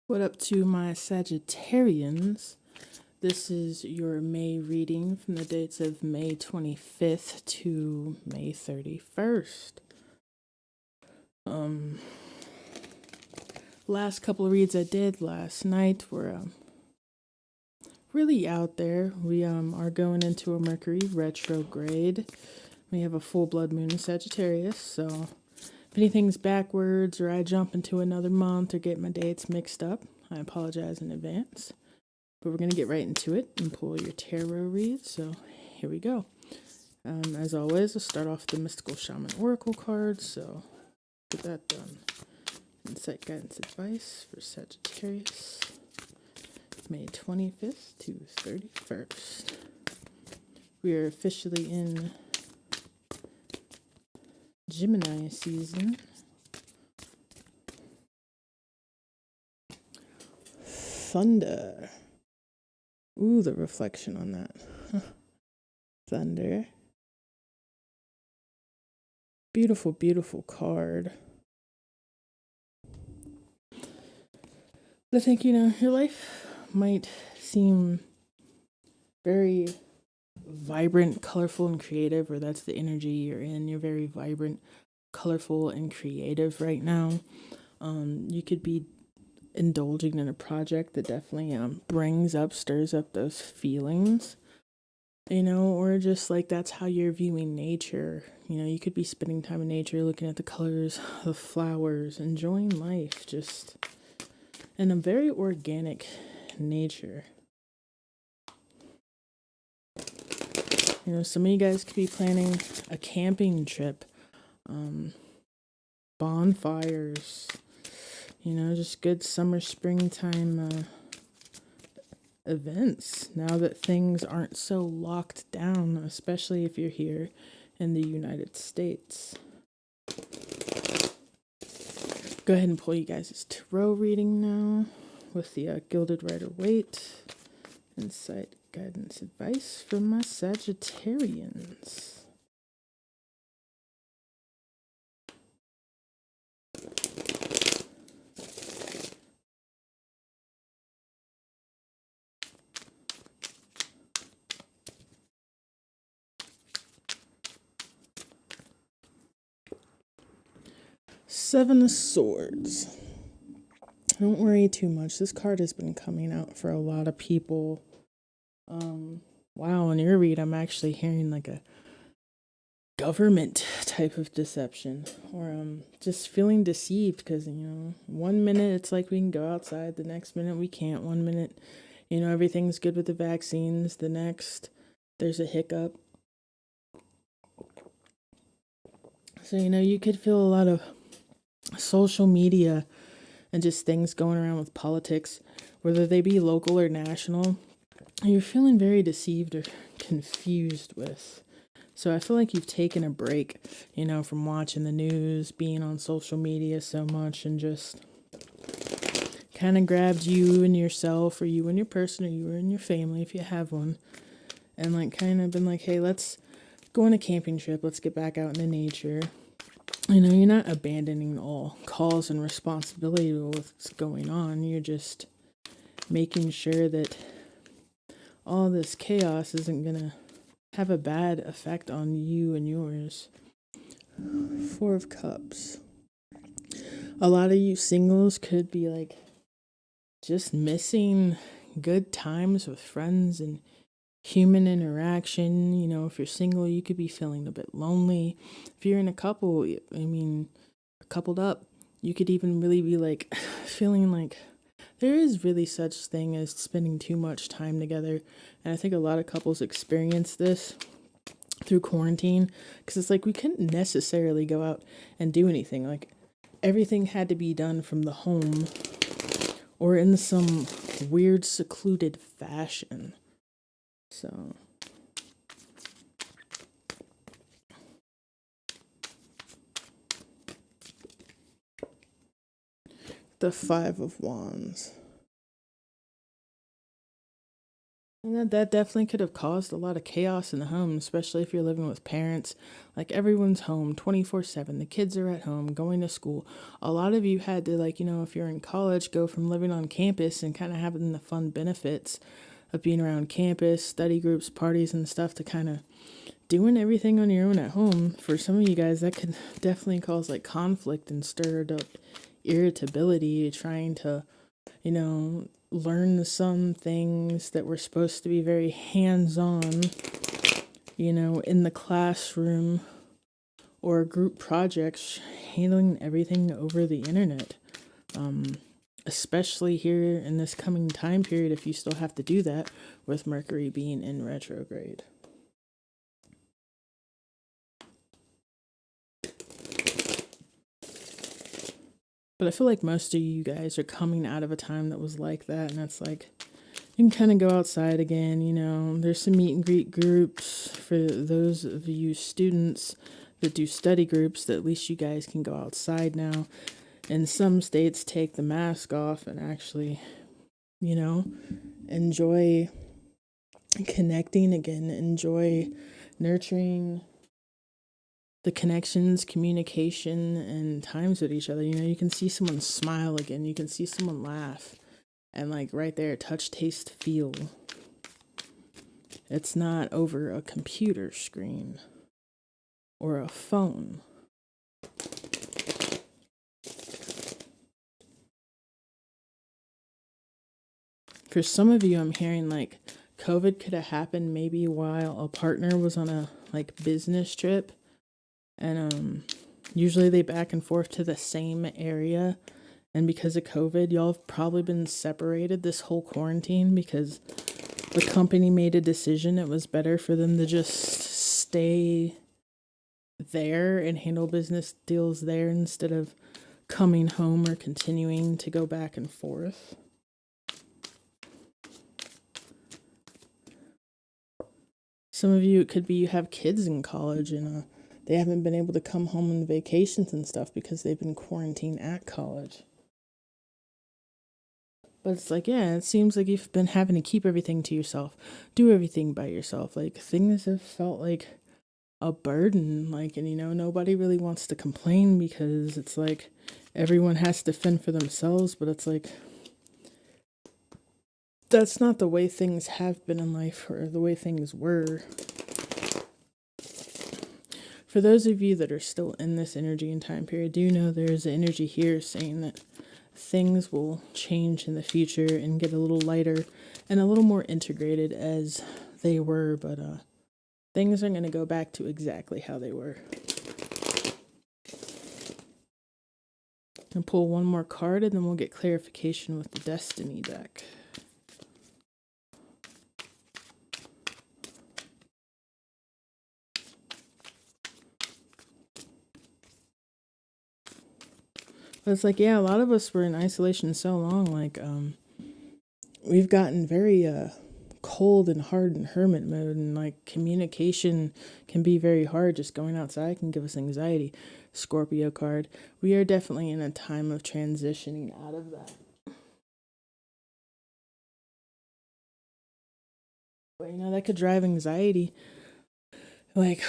What up to my Sagittarians? This is your May reading from the dates of May 25th to May 31st. Last couple of reads I did last night were really out there. We are going into a Mercury retrograde. We have a full blood moon in Sagittarius, so if anything's backwards or I jump into another month or get my dates mixed up, I apologize in advance. But we're going to get right into it and pull your tarot read. So here we go. As always, I'll start off the Mystical Shaman Oracle cards. So get that done. Insight, guidance, advice for Sagittarius, May 25th to 31st. We are officially in Gemini season. Thunder. Ooh, the reflection on that. Thunder. Beautiful, beautiful card. I think, your life might seem very vibrant, colorful, and creative, or that's the energy you're in. You're very vibrant, colorful, and creative right now. You could be indulging in a project that definitely stirs up those feelings, or just like that's how you're viewing nature. You could be spending time in nature, looking at the colors of flowers, enjoying life, just in a very organic nature. Some of you guys could be planning a camping trip, bonfires, just good summer, springtime events now that things aren't so locked down, especially if you're here in the United States. Go ahead and pull you guys' tarot reading now with the Gilded Rider-Waite. Insight, guidance, advice from my Sagittarians. Seven of Swords. Don't worry too much. This card has been coming out for a lot of people. Wow, in your read, I'm actually hearing like a government type of deception, or just feeling deceived because, 1 minute it's like we can go outside, the next minute we can't. 1 minute, everything's good with the vaccines, the next there's a hiccup. So, you could feel a lot of social media and just things going around with politics, whether they be local or national, you're feeling very deceived or confused with. So I feel like you've taken a break, from watching the news, being on social media so much, and just kind of grabbed you and yourself, or you and your person, or you and your family if you have one, and like kind of been like, hey, let's go on a camping trip, let's get back out into nature. You're not abandoning all calls and responsibility with what's going on. You're just making sure that all this chaos isn't going to have a bad effect on you and yours. Four of Cups. A lot of you singles could be like just missing good times with friends and human interaction. If you're single, you could be feeling a bit lonely. If you're in a couple, coupled up, you could even really be like feeling like there is really such thing as spending too much time together. And I think a lot of couples experience this through quarantine, because it's like we couldn't necessarily go out and do anything. Like everything had to be done from the home or in some weird secluded fashion. So the Five of Wands. And that definitely could have caused a lot of chaos in the home, especially if you're living with parents. Like everyone's home 24/7. The kids are at home, going to school. A lot of you had to, like, if you're in college, go from living on campus and kind of having the fun benefits of being around campus, study groups, parties, and stuff to kind of doing everything on your own at home. For some of you guys, that could definitely cause like conflict and stirred up irritability, trying to learn some things that were supposed to be very hands on, in the classroom or group projects, handling everything over the internet. Especially here in this coming time period, if you still have to do that with Mercury being in retrograde. But I feel like most of you guys are coming out of a time that was like that, and it's like you can kind of go outside again. There's some meet and greet groups for those of you students that do study groups, that at least you guys can go outside now. In some states, take the mask off and actually, enjoy connecting again, enjoy nurturing the connections, communication, and times with each other. You can see someone smile again. You can see someone laugh. And like right there, touch, taste, feel. It's not over a computer screen or a phone. For some of you, I'm hearing like COVID could have happened maybe while a partner was on a like business trip. And usually they back and forth to the same area. And because of COVID, y'all have probably been separated this whole quarantine because the company made a decision it was better for them to just stay there and handle business deals there instead of coming home or continuing to go back and forth. Some of you, it could be you have kids in college and they haven't been able to come home on vacations and stuff because they've been quarantined at college. But it's like, yeah, it seems like you've been having to keep everything to yourself, do everything by yourself. Like things have felt like a burden, like, and nobody really wants to complain because it's like everyone has to fend for themselves, but it's like that's not the way things have been in life or the way things were. For those of you that are still in this energy and time period, do know there's an energy here saying that things will change in the future and get a little lighter and a little more integrated as they were, but things are going to go back to exactly how they were. And pull one more card and then we'll get clarification with the Destiny deck. But it's like, yeah, a lot of us were in isolation so long, like, we've gotten very, cold and hard in hermit mode, and like communication can be very hard. Just going outside can give us anxiety. Scorpio card. We are definitely in a time of transitioning out of that. But that could drive anxiety. Like,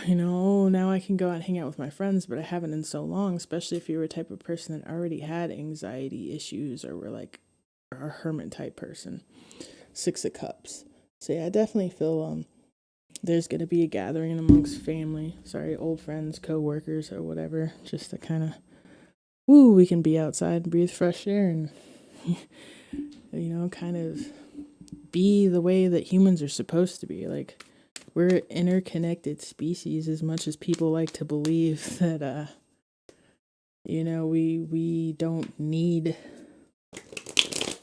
now I can go out and hang out with my friends, but I haven't in so long, especially if you're a type of person that already had anxiety issues or were like a hermit type person. 6 of Cups. So yeah, I definitely feel there's going to be a gathering amongst family, old friends, co-workers or whatever, just to kind of, we can be outside and breathe fresh air and, kind of be the way that humans are supposed to be. Like, we're an interconnected species as much as people like to believe that, we don't need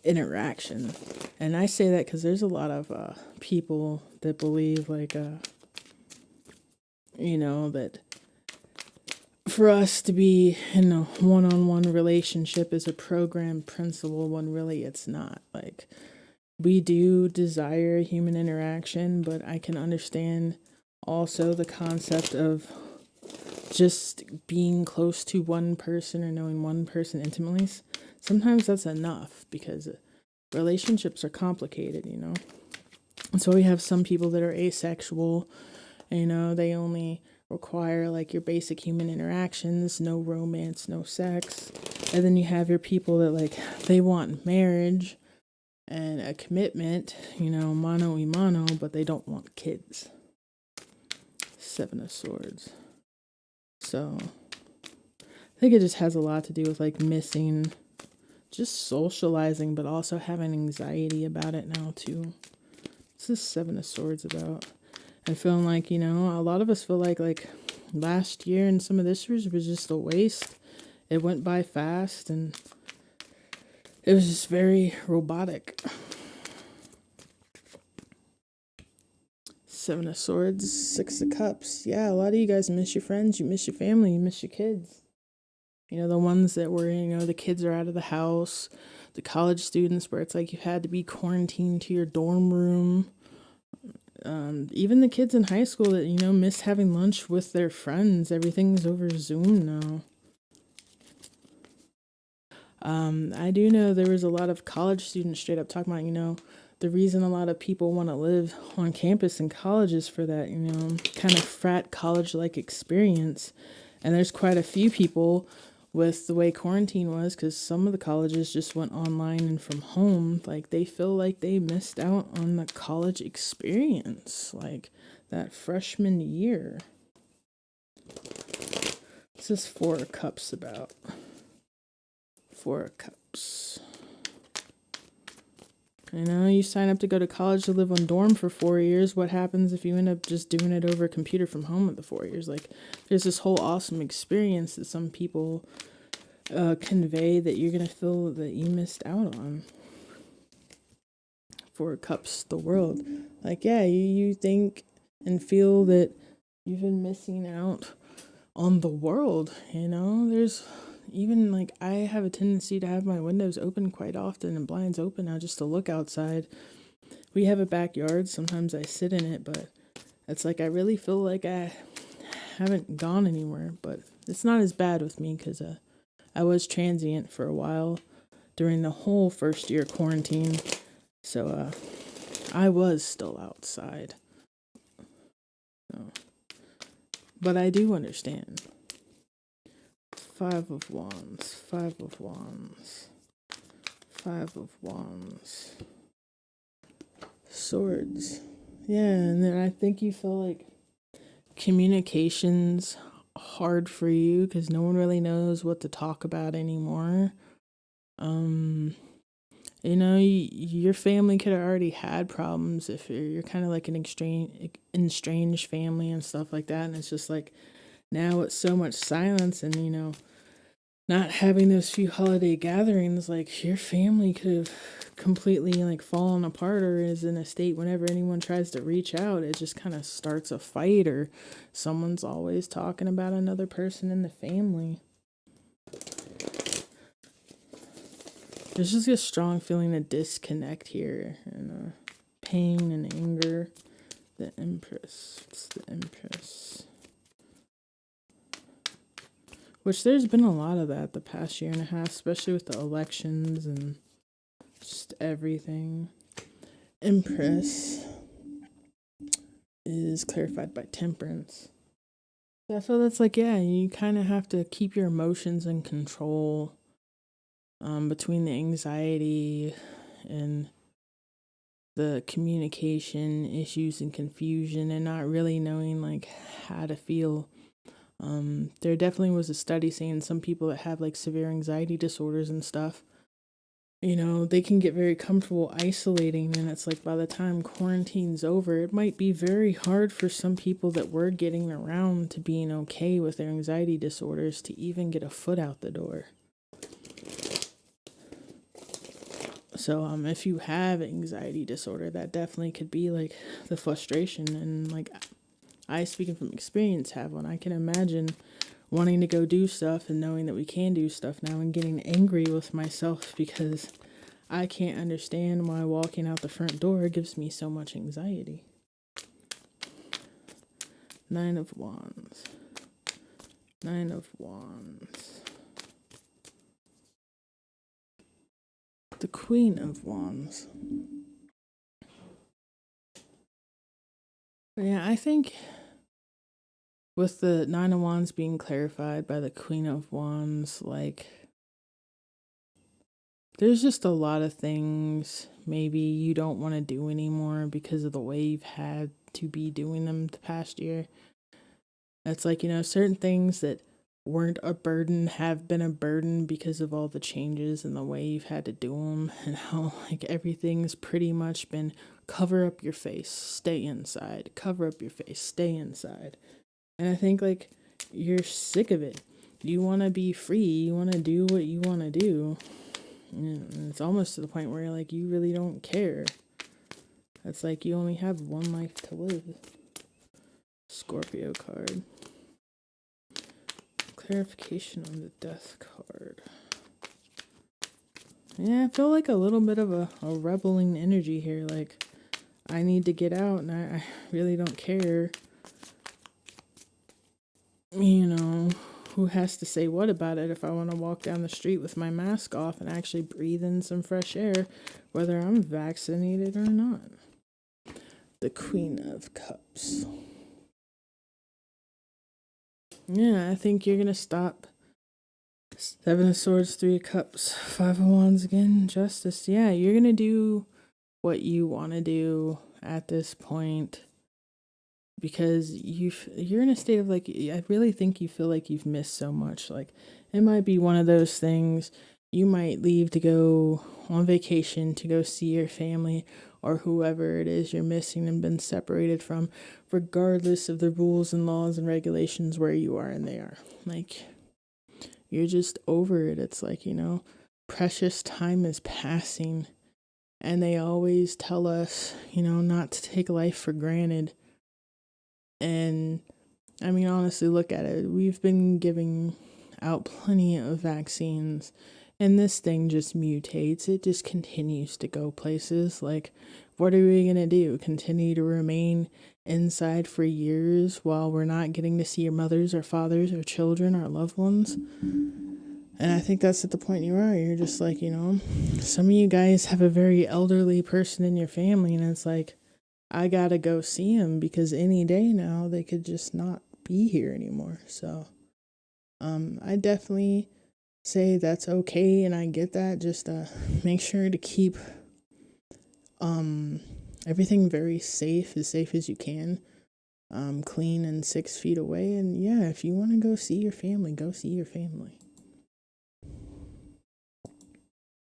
interaction. And I say that because there's a lot of people that believe like, that for us to be in a one-on-one relationship is a program principle when really it's not. Like, we do desire human interaction, but I can understand also the concept of just being close to one person or knowing one person intimately. Sometimes that's enough because relationships are complicated, So we have some people that are asexual, they only require like your basic human interactions, no romance, no sex. And then you have your people that like they want marriage and a commitment, mano y mano, but they don't want kids. Seven of Swords. So I think it just has a lot to do with like missing, just socializing, but also having anxiety about it now too. What's this Seven of Swords about? And feeling like, a lot of us feel like last year and some of this year's was just a waste. It went by fast and it was just very robotic. Seven of Swords, Six of Cups. Yeah, a lot of you guys miss your friends, you miss your family, you miss your kids. The ones that were, the kids are out of the house, the college students where it's like you had to be quarantined to your dorm room. Even the kids in high school that, miss having lunch with their friends. Everything's over Zoom now. I do know there was a lot of college students straight up talking about, the reason a lot of people want to live on campus in college is for that, kind of frat college-like experience. And there's quite a few people with the way quarantine was, because some of the colleges just went online and from home, like they feel like they missed out on the college experience, like that freshman year. What's this Four of Cups about? Four of Cups. You sign up to go to college to live on dorm for 4 years. What happens if you end up just doing it over a computer from home at the 4 years? Like, there's this whole awesome experience that some people convey that you're going to feel that you missed out on. Four of Cups, the world. Like, yeah, you think and feel that you've been missing out on the world, There's even like I have a tendency to have my windows open quite often and blinds open now just to look outside. We have a backyard. Sometimes I sit in it, but it's like I really feel like I haven't gone anywhere. But it's not as bad with me because I was transient for a while during the whole first year quarantine. So I was still outside. So. But I do understand. Five of Wands, Five of Wands, Five of Wands, Swords. Yeah, and then I think you feel like communication's hard for you because no one really knows what to talk about anymore. Your family could have already had problems if you're kind of like an estranged family and stuff like that, and it's just like now it's so much silence and not having those few holiday gatherings, like your family could have completely like fallen apart or is in a state whenever anyone tries to reach out, it just kind of starts a fight or someone's always talking about another person in the family. There's just a strong feeling of disconnect here and pain and anger. The Empress. It's the Empress. Which there's been a lot of that the past year and a half, especially with the elections and just everything. Empress is clarified by Temperance. So I feel that's like, yeah, you kind of have to keep your emotions in control between the anxiety and the communication issues and confusion and not really knowing like how to feel. There definitely was a study saying some people that have like severe anxiety disorders and stuff, they can get very comfortable isolating, and it's like by the time quarantine's over, it might be very hard for some people that were getting around to being okay with their anxiety disorders to even get a foot out the door. So if you have anxiety disorder, that definitely could be like the frustration. And like I, speaking from experience, have one. I can imagine wanting to go do stuff and knowing that we can do stuff now and getting angry with myself because I can't understand why walking out the front door gives me so much anxiety. Nine of Wands. Nine of Wands. The Queen of Wands. But yeah, I think with the Nine of Wands being clarified by the Queen of Wands, like, there's just a lot of things maybe you don't want to do anymore because of the way you've had to be doing them the past year. It's like, certain things that weren't a burden have been a burden because of all the changes and the way you've had to do them, and how, like, everything's pretty much been cover up your face, stay inside, cover up your face, stay inside. And I think, like, you're sick of it. You want to be free, you want to do what you want to do. And it's almost to the point where, like, you really don't care. It's like you only have one life to live. Scorpio card. Clarification on the Death card. Yeah, I feel like a little bit of a rebelling energy here. Like, I need to get out and I really don't care. Who has to say what about it if I want to walk down the street with my mask off and actually breathe in some fresh air, whether I'm vaccinated or not? The Queen of Cups. Yeah, I think you're going to stop. Seven of Swords, Three of Cups, Five of Wands again, Justice. Yeah, you're going to do what you want to do at this point because you're in a state of, like, I really think you feel like you've missed so much. Like, it might be one of those things. You might leave to go on vacation to go see your family or whoever it is you're missing and been separated from, regardless of the rules and laws and regulations where you are and they are. Like, you're just over it. It's like, precious time is passing. And they always tell us, not to take life for granted. And I mean, honestly, look at it. We've been giving out plenty of vaccines, and this thing just mutates. It just continues to go places. Like, what are we going to do? Continue to remain inside for years while we're not getting to see our mothers, our fathers, our children, our loved ones? And I think that's at the point you are. You're just like, some of you guys have a very elderly person in your family, and it's like, I gotta go see him because any day now they could just not be here anymore. So, I definitely say that's okay, and I get that. Just make sure to keep everything very safe as you can, clean and 6 feet away. And yeah, if you want to go see your family, go see your family.